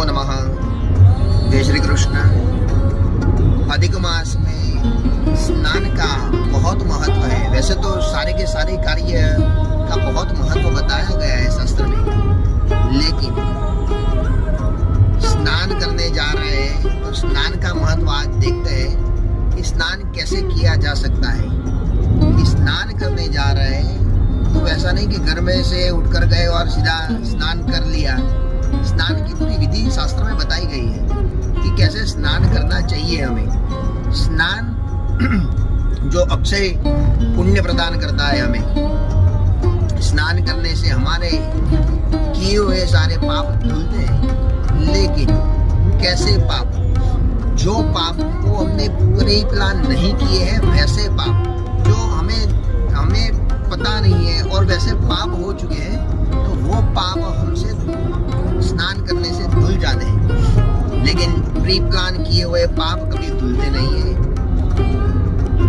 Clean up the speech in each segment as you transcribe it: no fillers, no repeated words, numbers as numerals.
नमो नमः। जय श्री कृष्ण। अधिक मास में स्नान का बहुत महत्व है। वैसे तो सारे के सारे कार्य का बहुत महत्व बताया गया है शास्त्र में, लेकिन स्नान करने जा रहे हैं तो स्नान का महत्व आज देखते हैं कि स्नान कैसे किया जा सकता है। स्नान करने जा रहे हैं तो ऐसा नहीं कि घर में से उठकर गए और सीधा स्नान कर लिया। स्नान की पूरी विधि शास्त्र में बताई गई है कि कैसे स्नान करना चाहिए हमें। स्नान जो अक्षय पुण्य प्रदान करता है हमें। स्नान करने से हमारे किए हुए सारे पाप धुलते हैं। लेकिन कैसे पाप? जो पाप को हमने प्री प्लान नहीं किए हैं, वैसे पाप जो हमें पता नहीं है और वैसे पाप हो चुके हैं, तो वो पाप हमसे स्नान करने से धुल जाते हैं। लेकिन प्री प्लान किए हुए पाप कभी धुलते नहीं है।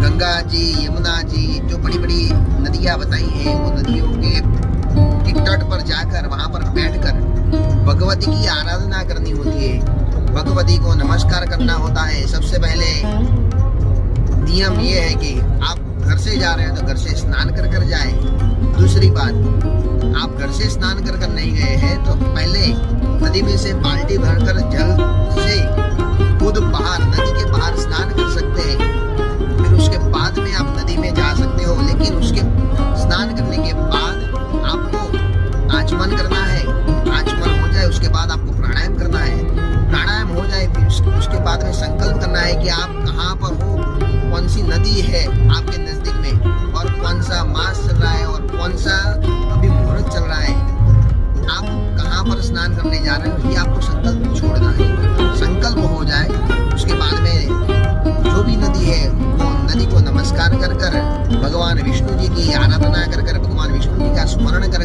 गंगा जी, यमुना जी, जो बड़ी बड़ी नदियां बताई हैं, वो नदियों के तट पर जाकर वहां पर बैठकर भगवती की आराधना करनी होती है। भगवती को नमस्कार करना होता है। सबसे पहले नियम ये है कि आप घर से जा रहे हैं तो घर से स्नान कर जाएं। दूसरी बात, आप घर से स्नान कर नहीं गए हैं तो पहले नदी में से बाल्टी भरकर जल से खुद बाहर नदी के बाहर स्नान कर सकते हैं। फिर उसके बाद में आप नदी में जा सकते हो। लेकिन उसके स्नान करने के बाद आपको आचमन करना है। आचमन हो जाए उसके बाद आपको प्राणायाम करना है। प्राणायाम हो जाए फिर उसके बाद में संकल्प करना है कि आप कहाँ पर हो, कौन सी नदी है आपके नजदीक में, और कौन सा मास चल रहा है और कौन सा अभी मुहूर्त चल रहा है। आप कहाँ पर स्नान करने जा रहे हो, ये आपको संकल्प छोड़ना है। संकल्प हो जाए उसके बाद में जो भी नदी है वो नदी को नमस्कार कर भगवान विष्णु जी की आराधना कर भगवान विष्णु जी का स्मरण कर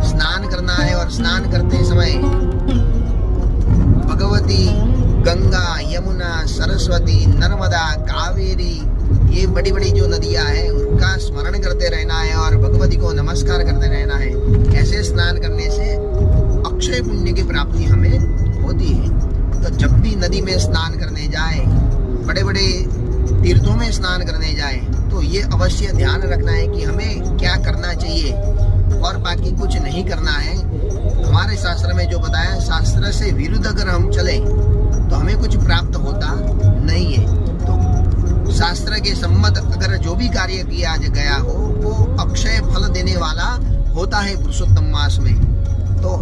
स्नान करना है। और स्नान करते समय भगवती गंगा, यमुना, सरस्वती, नर्मदा, कावेरी, ये बड़ी बड़ी जो नदियां हैं उनका स्मरण करते रहना है और भगवती को नमस्कार करते रहना है। ऐसे स्नान करने से अक्षय पुण्य की प्राप्ति हमें होती है। तो जब भी नदी में स्नान करने जाए, बड़े बड़े तीर्थों में स्नान करने जाए, तो ये अवश्य ध्यान रखना है कि हमें क्या करना चाहिए और बाकी कुछ नहीं करना है। हमारे शास्त्र में जो बताया, शास्त्र से विरुद्ध अगर हम चले तो हमें कुछ प्राप्त होता नहीं है। तो शास्त्र के सम्मत अगर जो भी कार्य किया गया हो वो अक्षय फल देने वाला होता है पुरुषोत्तम मास में। तो